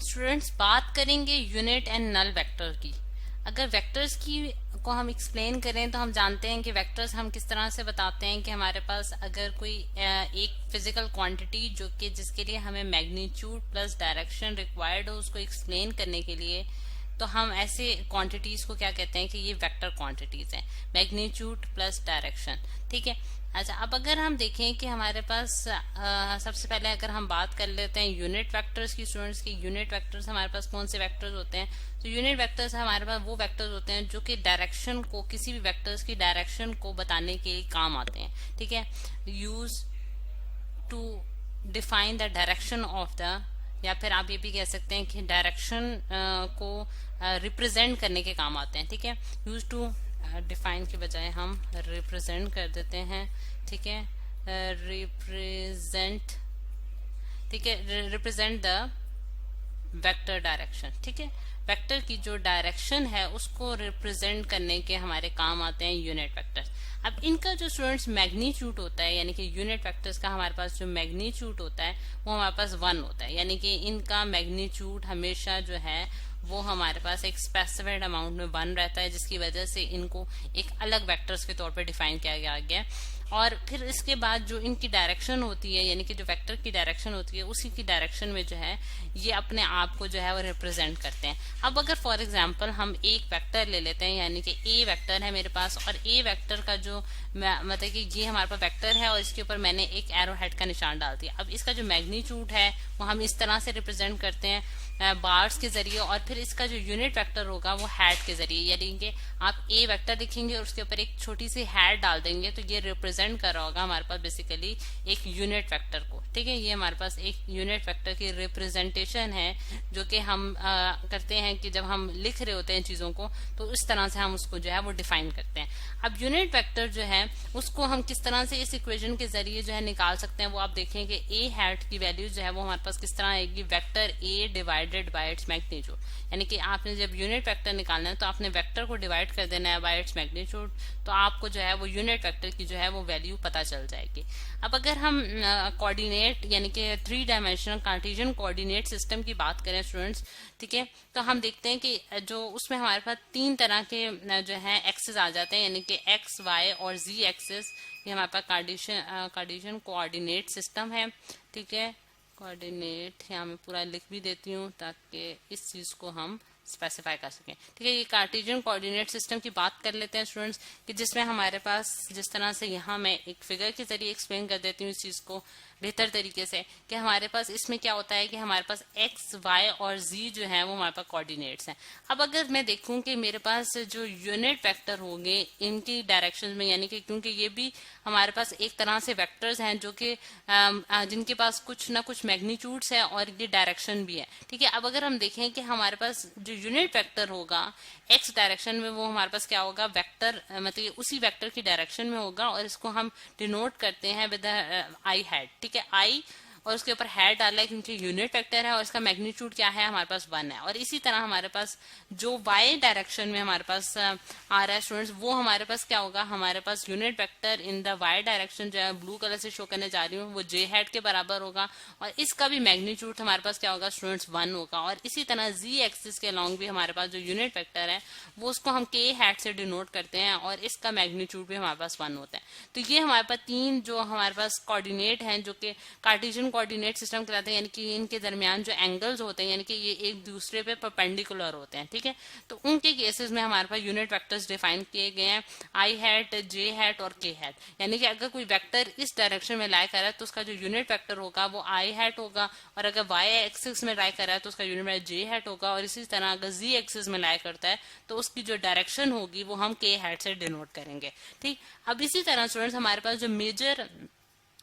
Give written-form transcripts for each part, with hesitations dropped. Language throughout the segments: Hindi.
स्टूडेंट्स बात करेंगे यूनिट एंड नल वेक्टर की। अगर वेक्टर्स की को हम एक्सप्लेन करें तो हम जानते हैं कि वेक्टर्स हम किस तरह से बताते हैं कि हमारे पास अगर कोई एक फिजिकल क्वांटिटी जो कि जिसके लिए हमें मैग्नीट्यूड प्लस डायरेक्शन रिक्वायर्ड हो उसको एक्सप्लेन करने के लिए, तो हम ऐसे क्वांटिटीज को क्या कहते हैं कि ये वेक्टर क्वांटिटीज हैं, मैग्नीट्यूड प्लस डायरेक्शन। ठीक है। अच्छा, अब अगर हम देखें कि हमारे पास सबसे पहले अगर हम बात कर लेते हैं यूनिट वेक्टर्स की, स्टूडेंट्स की यूनिट वेक्टर्स हमारे पास कौन से वेक्टर्स होते हैं। तो यूनिट वेक्टर्स हमारे पास वो वेक्टर्स होते हैं जो कि डायरेक्शन को, किसी भी वेक्टर्स की डायरेक्शन को बताने के काम आते हैं। ठीक है। Use to define the direction of the, या फिर आप ये भी कह सकते हैं कि डायरेक्शन को रिप्रेजेंट करने के काम आते हैं। ठीक है। यूज टू डिफाइन के बजाय हम रिप्रेजेंट कर देते हैं। ठीक है। रिप्रेजेंट, ठीक है, रिप्रेजेंट द वेक्टर डायरेक्शन। ठीक है। वेक्टर की जो डायरेक्शन है उसको रिप्रेजेंट करने के हमारे काम आते हैं यूनिट वेक्टर्स। अब इनका जो स्टूडेंट्स मैग्नीट्यूड होता है, यानी कि यूनिट वेक्टर्स का हमारे पास जो मैग्नीट्यूड होता है वो हमारे पास 1 होता है, यानी कि इनका मैग्नीट्यूड हमेशा जो है वो हमारे पास एक स्पेसिफाइड अमाउंट में 1 रहता है, जिसकी वजह से इनको एक अलग वेक्टर्स के तौर पर डिफाइन किया गया है। और फिर इसके बाद जो इनकी डायरेक्शन होती है, यानी कि जो वेक्टर की डायरेक्शन होती है उसी की डायरेक्शन में जो है ये अपने आप को जो है वो रिप्रेजेंट करते हैं। अब अगर फॉर एग्जांपल हम एक वेक्टर ले लेते हैं, यानी कि ए वेक्टर है मेरे पास, और ए वेक्टर का जो मतलब कि ये हमारे पास वेक्टर है और इसके ऊपर मैंने एक एरो हेड का निशान डाल दिया। अब इसका जो मैग्नीट्यूड है वो हम इस तरह से रिप्रेजेंट करते हैं बार्स के जरिए, और फिर इसका जो यूनिट वेक्टर होगा वो हैड के जरिए, यानी कि आप ए वेक्टर लिखेंगे और उसके ऊपर एक छोटी सी हैड डाल देंगे तो ये रिप्रेजेंट कर रहा होगा हमारे पास बेसिकली एक यूनिट वेक्टर को। ठीक है। ये हमारे पास एक यूनिट वेक्टर की रिप्रेजेंटेशन है जो कि हम करते हैं कि जब हम लिख रहे होते हैं चीजों को तो इस तरह से हम उसको जो है वो डिफाइन करते हैं। अब यूनिट वेक्टर जो है उसको हम किस तरह से इस इक्वेशन के जरिए जो है निकाल सकते हैं, वो आप देखेंगे ए हैट की वैल्यू जो है वो हमारे पास किस तरह आएगी, vector A divided by its magnitude. यानी कि आपने जब यूनिट वेक्टर निकालना है तो आपने वेक्टर को डिवाइड कर देना है बाय इट्स मैग्नीट्यूड, तो आपको जो है वो यूनिट वेक्टर की जो है वो वैल्यू पता चल जाएगी। अब अगर हम कोऑर्डिनेट यानी कि 3 डायमेंशनल कार्टेशियन कोऑर्डिनेट सिस्टम की बात करें स्टूडेंट्स, ठीक है, तो हम देखते हैं कि जो उसमें हमारे पास 3 तरह के जो है एक्सेस आ जाते हैं, यानी कि एक्स, वाई और जी एक्सेस। ये हमारे पास कार्टेशियन कोऑर्डिनेट सिस्टम है। ठीक है। कोऑर्डिनेट यहाँ मैं पूरा लिख भी देती हूँ ताकि इस चीज को हम स्पेसिफाई कर सकें। ठीक है। ये कार्टेशियन कोऑर्डिनेट सिस्टम की बात कर लेते हैं स्टूडेंट्स, कि जिसमें हमारे पास जिस तरह से यहाँ मैं एक फिगर के जरिए एक्सप्लेन कर देती हूँ इस चीज को बेहतर तरीके से, कि हमारे पास इसमें क्या होता है कि हमारे पास एक्स, वाई और जी जो है वो हमारे पास कोऑर्डिनेट्स हैं। अब अगर मैं देखूं कि मेरे पास जो यूनिट वेक्टर होंगे इनकी डायरेक्शन में, यानी कि क्योंकि ये भी हमारे पास एक तरह से वेक्टर्स हैं जो कि जिनके पास कुछ ना कुछ मैग्नीट्यूड्स है और ये डायरेक्शन भी है। ठीक है। अब अगर हम देखें कि हमारे पास जो यूनिट वेक्टर होगा एक्स डायरेक्शन में, वो हमारे पास क्या होगा, वेक्टर मतलब उसी वेक्टर की डायरेक्शन में होगा, और इसको हम डिनोट करते हैं विद आई हैड। ठीक है। आई और उसके ऊपर हैड डाला है क्योंकि यूनिट वेक्टर है और इसका मैग्नीट्यूड क्या है, हमारे पास 1 है। और इसी तरह हमारे पास जो वाई डायरेक्शन में हमारे पास आ रहा है स्टूडेंट्स, वो हमारे पास क्या होगा, हमारे पास unit vector in the Y direction जो है ब्लू कलर से शो करने जा रही हूँ वो जे हैड के बराबर होगा, और इसका भी मैग्नीट्यूड हमारे पास क्या होगा स्टूडेंट्स 1 होगा। और इसी तरह जी एक्सिस के अलॉन्ग भी हमारे पास जो यूनिट वेक्टर है वो उसको हम के हैड से डिनोट करते हैं और इसका मैग्नीट्यूड भी हमारे पास 1 होता है। तो ये हमारे पास 3 जो हमारे पास कोऑर्डिनेट हैं जो कि कार्टेशियन कोऑर्डिनेट सिस्टम कहलाते हैं, यानी कि इनके दरमियान जो एंगल्स होते हैं यानी कि ये एक दूसरे पे परपेंडिकुलर होते हैं। ठीक है। तो उनके केसेस में हमारे पास यूनिट वेक्टर्स डिफाइन किए गए हैं, आई हैट, जे हैट और के हैट। यानी कि अगर कोई वेक्टर इस डायरेक्शन में लाई कर रहा है तो उसका जो यूनिट वेक्टर होगा वो आई हैट होगा, और अगर वाई एक्सिस में लाई कर रहा है तो उसका यूनिट वेक्टर जे हैट होगा, और इसी तरह अगर जी एक्सिस में लाई करता है तो उसकी जो डायरेक्शन होगी वो हम के हैट से डिनोट करेंगे। ठीक। अब इसी तरह स्टूडेंट्स हमारे पास जो मेजर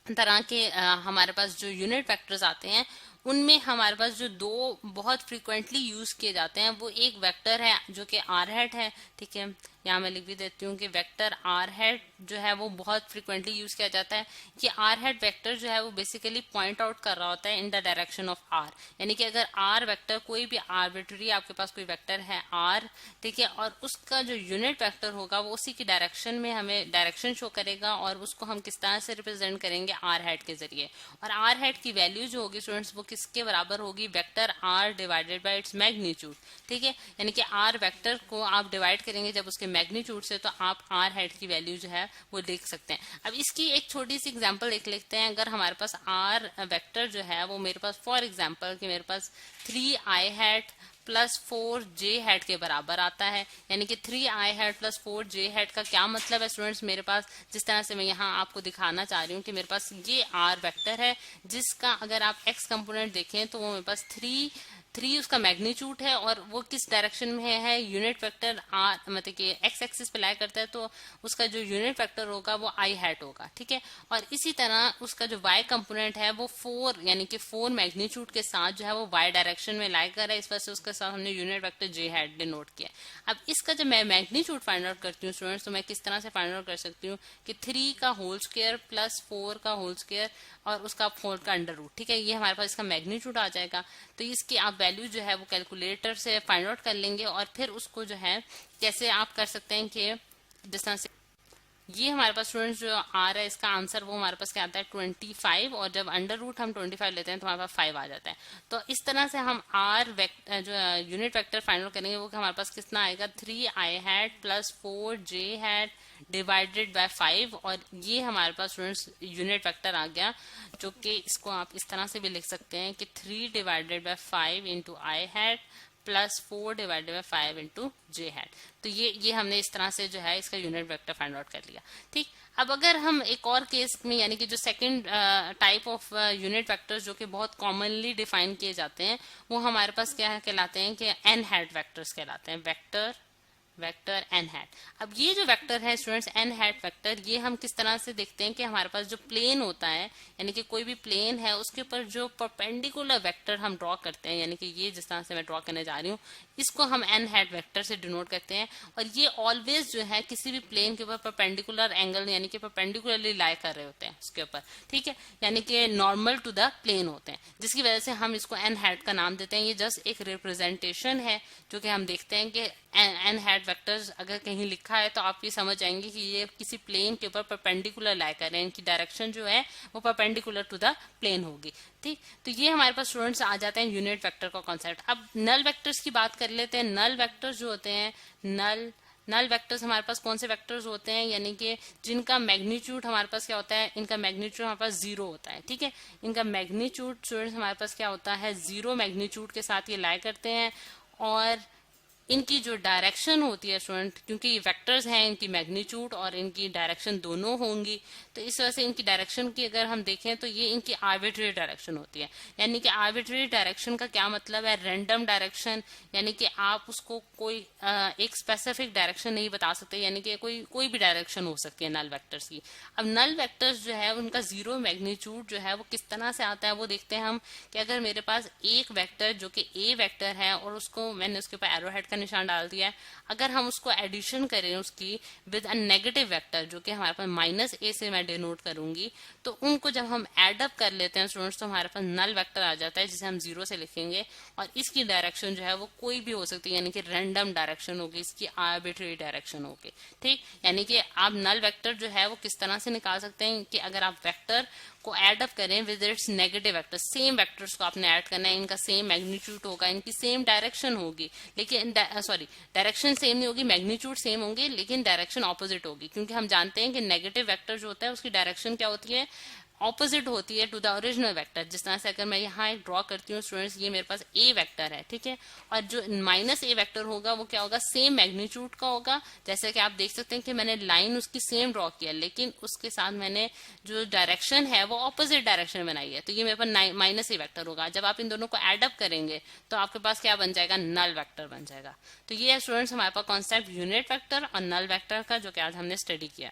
तरह के हमारे पास जो यूनिट वेक्टर्स आते हैं उनमें हमारे पास जो 2 बहुत फ्रीक्वेंटली यूज किए जाते हैं वो एक वेक्टर है जो कि आर हैट है। ठीक है। यहाँ मैं लिख भी देती हूँ कि वेक्टर आर हैट जो है वो बहुत फ्रीक्वेंटली यूज किया जाता है। ये आर हैट वेक्टर जो है वो बेसिकली पॉइंट आउट कर रहा होता है in the direction of R, यानी कि अगर आर वेक्टर कोई भी आर्बिट्ररी आपके पास कोई वेक्टर है आर, ठीक है, और उसका जो यूनिट वेक्टर होगा वो उसी की डायरेक्शन में हमें डायरेक्शन शो करेगा, और उसको हम किस तरह से रिप्रेजेंट करेंगे आर हैट के जरिए। और आर हैट की वैल्यू जो होगी स्टूडेंट्स वो किसके बराबर होगी, vector R divided by its magnitude. ठीक है, यानी कि आर वेक्टर को आप डिवाइड करेंगे जब उसके मैग्नीट्यूड से, तो आप आर हेड की वैल्यू जो है वो देख सकते हैं। अब इसकी एक छोटी सी एग्जांपल देख लेते हैं। अगर हमारे पास आर वेक्टर जो है वो मेरे पास फॉर एग्जांपल कि मेरे पास 3i hat plus 4j hat के बराबर आता है, यानी कि 3i hat plus 4j hat का क्या मतलब है स्टूडेंट्स, मेरे पास जिस तरह से मैं यहाँ आपको दिखाना चाह रही हूँ कि मेरे पास ये आर वेक्टर है जिसका अगर आप एक्स कंपोनेंट देखें तो वो मेरे पास 3 उसका मैग्नीट्यूड है, और वो किस डायरेक्शन में है, यूनिट वेक्टर आर मतलब कि एक्स एक्सिस पे लाई करता है, तो उसका जो यूनिट वेक्टर होगा वो आई हैट होगा। ठीक है, और इसी तरह उसका जो वाई कंपोनेंट है वो 4 यानी कि 4 मैग्नीट्यूड के साथ जो है वो वाई डायरेक्शन में लाई कर रहा है, इस वजह से उसके साथ हमने यूनिट वेक्टर जे हैट डिनोट किया। अब इसका जब मैं मैग्नीट्यूड फाइंड आउट करती हूँ स्टूडेंट्स, तो मैं किस तरह से फाइंड आउट कर सकती हूँ कि 3 का होल स्क्वायर प्लस 4 का होल स्क्वायर और उसका 4 का अंडर रूट। ठीक है, ये हमारे पास इसका मैग्नीट्यूड आ जाएगा। तो इसकी आप वैल्यू जो है वो कैलकुलेटर से फाइंड आउट कर लेंगे, और फिर उसको जो है कैसे आप कर सकते हैं कि जिस तरह से ये हमारे पास स्टूडेंट्स जो आ रहा है इसका आंसर वो हमारे पास क्या आता है 25, और जब अंडर रूट हम 25 लेते हैं तो हमारे पास 5 आ जाता है। तो इस तरह से हम आर जो यूनिट वेक्टर फाइंड आउट करेंगे वो हमारे पास कितना आएगा 3i hat plus 4j hat divided by 5, और ये हमारे पास स्टूडेंट्स यूनिट वेक्टर आ गया, जो कि इसको आप इस तरह से भी लिख सकते हैं कि 3 divided by 5 into I hat plus 4 divided by 5 into J hat. तो ये हमने इस तरह से जो है इसका यूनिट वेक्टर फाइंड आउट कर लिया। ठीक, अब अगर हम एक और केस में यानी कि जो second type of unit vectors जो कि बहुत कॉमनली डिफाइन किए जाते हैं वो हमारे पास क्या कहलाते हैं कि एन हैट वेक्टर्स कहलाते हैं, वेक्टर एन हैट। अब ये जो वेक्टर है स्टूडेंट्स एन हैट वेक्टर, ये हम किस तरह से देखते हैं कि हमारे पास जो प्लेन होता है यानी कि कोई भी प्लेन है उसके ऊपर जो परपेंडिकुलर वेक्टर हम ड्रॉ करते हैं, यानी कि ये जिस तरह से मैं ड्रॉ करने जा रही हूँ इसको हम एन हैट वेक्टर से डिनोट करते हैं, और ये ऑलवेज जो है किसी भी प्लेन के ऊपर परपेंडिकुलर एंगल यानी कि परपेंडिकुलरली लाई कर रहे होते हैं उसके ऊपर। ठीक है, यानी कि नॉर्मल टू द प्लेन होते हैं, जिसकी वजह से हम इसको एन हैट का नाम देते हैं। ये जस्ट एक रिप्रेजेंटेशन है जो कि हम देखते हैं कि एन हैट वेक्टर्स अगर कहीं लिखा है तो आप ये समझ जाएंगे कि ये किसी प्लेन के ऊपर परपेंडिकुलर लाई कर रहे हैं, इनकी डायरेक्शन जो है वो परपेंडिकुलर टू द प्लेन होगी। ठीक, तो ये हमारे पास स्टूडेंट्स आ जाते हैं यूनिट वेक्टर का कॉन्सेप्ट। अब नल वेक्टर्स की बात कर लेते हैं। नल वेक्टर्स जो होते हैं, नल वेक्टर्स हमारे पास कौन से वेक्टर्स होते हैं, यानी कि जिनका मैग्नीट्यूड हमारे पास क्या होता है, इनका मैग्नीट्यूड हमारे पास 0 होता है। ठीक है, इनका मैग्नीट्यूड स्टूडेंट्स हमारे पास क्या होता है 0 मैग्नीट्यूड के साथ ये लाई करते हैं, और इनकी जो डायरेक्शन होती है स्टूडेंट, क्योंकि ये वेक्टर्स हैं इनकी मैग्नीट्यूड और इनकी डायरेक्शन दोनों होंगी, तो इस वजह से इनकी डायरेक्शन की अगर हम देखें तो ये इनकी आर्बिट्रेरी डायरेक्शन होती है। यानी कि आर्बिट्रेरी डायरेक्शन का क्या मतलब है, रैंडम डायरेक्शन, यानी कि आप उसको कोई एक स्पेसिफिक डायरेक्शन नहीं बता सकते, यानी कि कोई भी डायरेक्शन हो सकती है नल वेक्टर्स की। अब नल वेक्टर्स जो है उनका 0 मैग्नीट्यूड जो है वो किस तरह से आता है वो देखते हैं हम, कि अगर मेरे पास एक वेक्टर जो कि ए वेक्टर है और उसको मैंने उसके ऊपर एरो हेड का निशान डाल दिया है, अगर हम उसको एडिशन करें उसकी विद अ नेगेटिव वेक्टर जो कि हमारे पास -a से मैं डिनोट करूंगी, तो उनको जब हम एड अप कर लेते हैं स्टूडेंट्स तो हमारे पास नल वेक्टर आ जाता है जिसे हम 0 से लिखेंगे, और इसकी डायरेक्शन जो है वो कोई भी हो सकती है, यानी कि रैंडम डायरेक्शन होगी, इसकी आर्बिट्रेरी डायरेक्शन होगी। ठीक, यानी कि आप नल वेक्टर जो है वो किस तरह से निकाल सकते हैं कि अगर आप वेक्टर को एड अप करें with its negative vector, same vectors को आपने ऐड करना है, इनका सेम मैग्नीट्यूड होगा, इनकी सेम डायरेक्शन होगी, लेकिन डायरेक्शन सेम नहीं होगी, मैग्नीट्यूड सेम होंगे लेकिन डायरेक्शन ऑपोजिट होगी, क्योंकि हम जानते हैं कि नेगेटिव वेक्टर जो होता है उसकी डायरेक्शन क्या होती है, ऑपोजिट होती है टू द ओरिजिनल वेक्टर। जिस तरह से अगर मैं यहाँ एक ड्रॉ करती हूँ स्टूडेंट्स, ये मेरे पास ए वेक्टर है, ठीक है, और जो -a वेक्टर होगा वो क्या होगा, सेम मैग्नीट्यूड का होगा। जैसे कि आप देख सकते हैं कि मैंने लाइन उसकी सेम ड्रॉ किया, लेकिन उसके साथ मैंने जो डायरेक्शन है वो ऑपोजिट डायरेक्शन में बनाई है, तो ये मेरे पास -a वेक्टर होगा। जब आप इन दोनों को एड अप करेंगे तो आपके पास क्या बन जाएगा, नल वेक्टर बन जाएगा। तो ये है स्टूडेंट्स हमारे पास कॉन्सेप्ट यूनिट वेक्टर और नल वेक्टर का, जो कि आज हमने स्टडी किया।